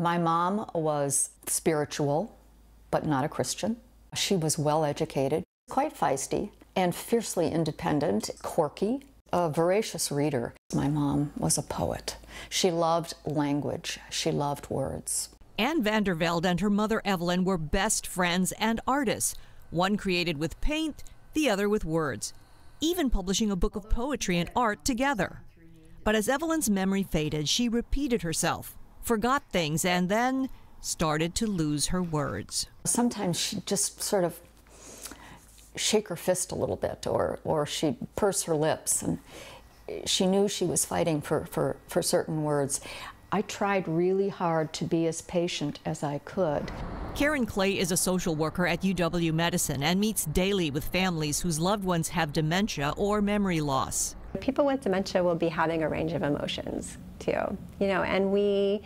My mom was spiritual, but not a Christian. She was well educated, quite feisty, and fiercely independent, quirky, a voracious reader. My mom was a poet. She loved language. She loved words. Anne Vandervelde and her mother Evelyn were best friends and artists. One created with paint, the other with words, even publishing a book of poetry and art together. But as Evelyn's memory faded, she repeated herself, forgot things, and then started to lose her words. Sometimes she'd just sort of shake her fist a little bit, or she'd purse her lips, and she knew she was fighting for certain words. I tried really hard to be as patient as I could. Karen Clay is a social worker at UW Medicine and meets daily with families whose loved ones have dementia or memory loss. People with dementia will be having a range of emotions too, and we,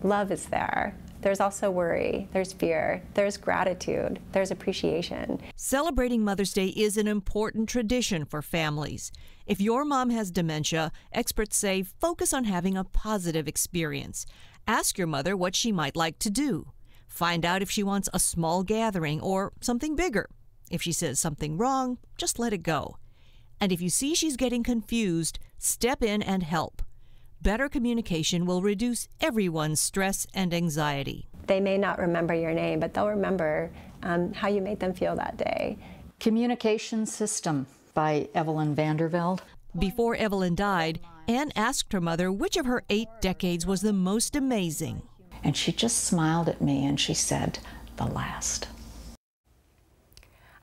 love is there. There's also worry, there's fear, there's gratitude, there's appreciation. Celebrating Mother's Day is an important tradition for families. If your mom has dementia, experts say focus on having a positive experience. Ask your mother what she might like to do. Find out if she wants a small gathering or something bigger. If she says something wrong, just let it go. And if you see she's getting confused, step in and help. Better communication will reduce everyone's stress and anxiety. They may not remember your name, but they'll remember how you made them feel that day. Communication System by Evelyn Vandervelde. Before Evelyn died, Anne asked her mother which of her 8 decades was the most amazing. And she just smiled at me and she said, "The last."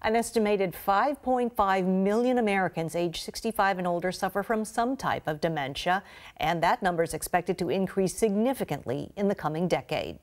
An estimated 5.5 million Americans aged 65 and older suffer from some type of dementia, and that number is expected to increase significantly in the coming decade.